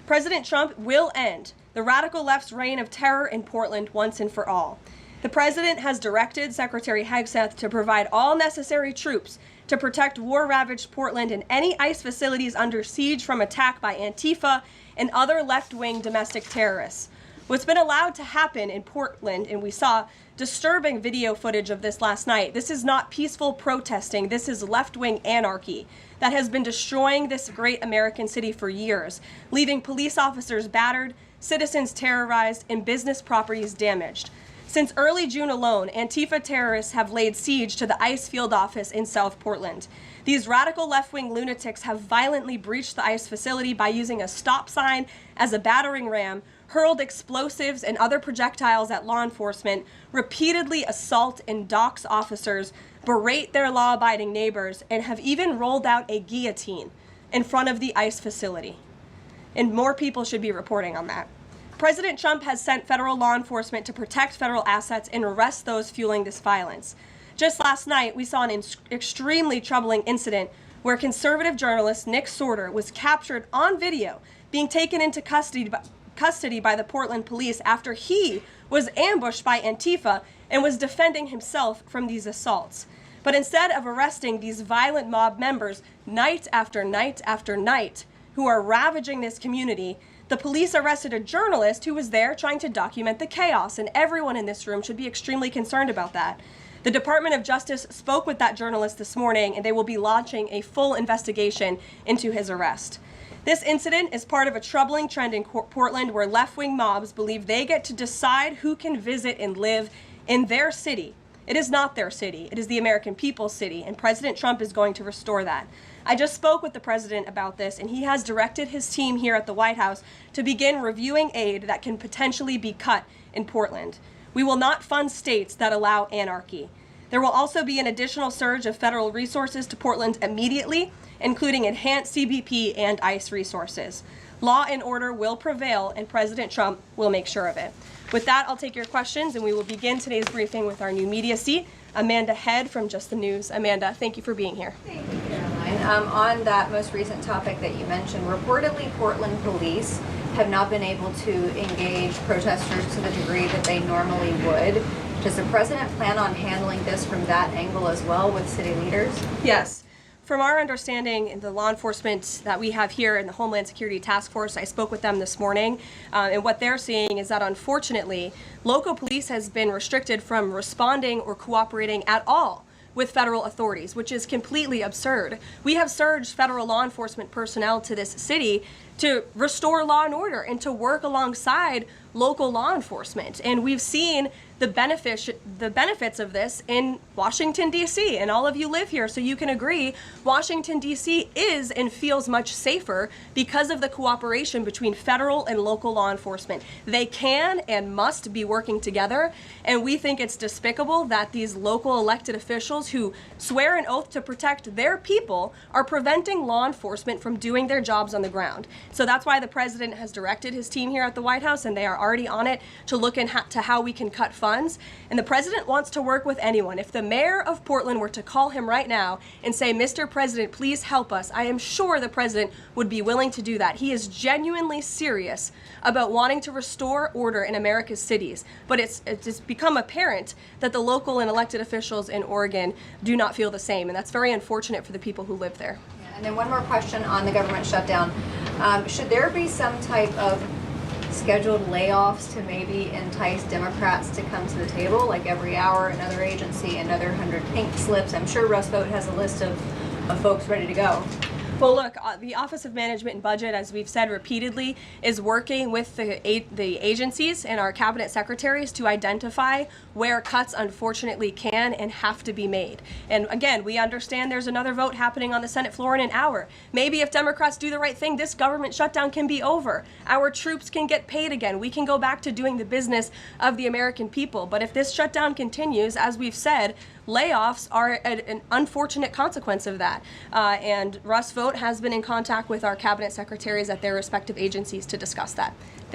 President Trump will end the radical left's reign of terror in Portland once and for all. The president has directed Secretary Hegseth to provide all necessary troops to protect war-ravaged Portland and any ICE facilities under siege from attack by Antifa and other left-wing domestic terrorists. What's been allowed to happen in Portland, and we saw disturbing video footage of this last night, this is not peaceful protesting, this is left-wing anarchy that has been destroying this great American city for years, leaving police officers battered, citizens terrorized, and business properties damaged. Since early June alone, Antifa terrorists have laid siege to the ICE field office in South Portland. These radical left-wing lunatics have violently breached the ICE facility by using a stop sign as a battering ram, hurled explosives and other projectiles at law enforcement, repeatedly assault and dox officers, berate their law-abiding neighbors, and have even rolled out a guillotine in front of the ICE facility. And more people should be reporting on that. President Trump has sent federal law enforcement to protect federal assets and arrest those fueling this violence. Just last night, we saw an extremely troubling incident where conservative journalist Nick Sorter was captured on video being taken into custody by the Portland police after he was ambushed by Antifa and was defending himself from these assaults. But instead of arresting these violent mob members night after night after night who are ravaging this community, the police arrested a journalist who was there trying to document the chaos, and everyone in this room should be extremely concerned about that. The Department of Justice spoke with that journalist this morning, and they will be launching a full investigation into his arrest. This incident is part of a troubling trend in Portland where left-wing mobs believe they get to decide who can visit and live in their city. It is not their city. It is the American people's city, and President Trump is going to restore that. I just spoke with the president about this, and he has directed his team here at the White House to begin reviewing aid that can potentially be cut in Portland. We will not fund states that allow anarchy. There will also be an additional surge of federal resources to Portland immediately, including enhanced CBP and ICE resources. Law and order will prevail, and President Trump will make sure of it. With that, I'll take your questions, and we will begin today's briefing with our new media seat, Amanda Head from Just the News. Amanda, thank you for being here. Thank you, Karoline. On that most recent topic that you mentioned, reportedly Portland police have not been able to engage protesters to the degree that they normally would. Does the president plan on handling this from that angle as well with city leaders? Yes. From our understanding, the law enforcement that we have here in the Homeland Security Task Force, I spoke with them this morning, and what they're seeing is that unfortunately, local police has been restricted from responding or cooperating at all with federal authorities, which is completely absurd. We have surged federal law enforcement personnel to this city to restore law and order and to work alongside local law enforcement. And we've seen the benefits of this in Washington, D.C. And all of you live here, so you can agree Washington, D.C. is and feels much safer because of the cooperation between federal and local law enforcement. They can and must be working together, and we think it's despicable that these local elected officials who swear an oath to protect their people are preventing law enforcement from doing their jobs on the ground. So that's why the president has directed his team here at the White House, and they are already on it to look into how we can cut funds. And the president wants to work with anyone. If the mayor of Portland were to call him right now and say, "Mr. President, please help us," I am sure the president would be willing to do that. He is genuinely serious about wanting to restore order in America's cities. But it's become apparent that the local and elected officials in Oregon do not feel the same, and that's very unfortunate for the people who live there. Yeah, and then one more question on the government shutdown. Should there be some type of scheduled layoffs to maybe entice Democrats to come to the table, like every hour another agency, another 100 pink slips? I'm sure Russ Vought has a list of folks ready to go. Well, look, the Office of Management and Budget, as we've said repeatedly, is working with the agencies and our cabinet secretaries to identify where cuts unfortunately can and have to be made. And again, we understand there's another vote happening on the Senate floor in an hour. Maybe if Democrats do the right thing, this government shutdown can be over. Our troops can get paid again. We can go back to doing the business of the American people. But if this shutdown continues, as we've said, layoffs are an unfortunate consequence of that. And Russ Vought has been in contact with our cabinet secretaries at their respective agencies to discuss that.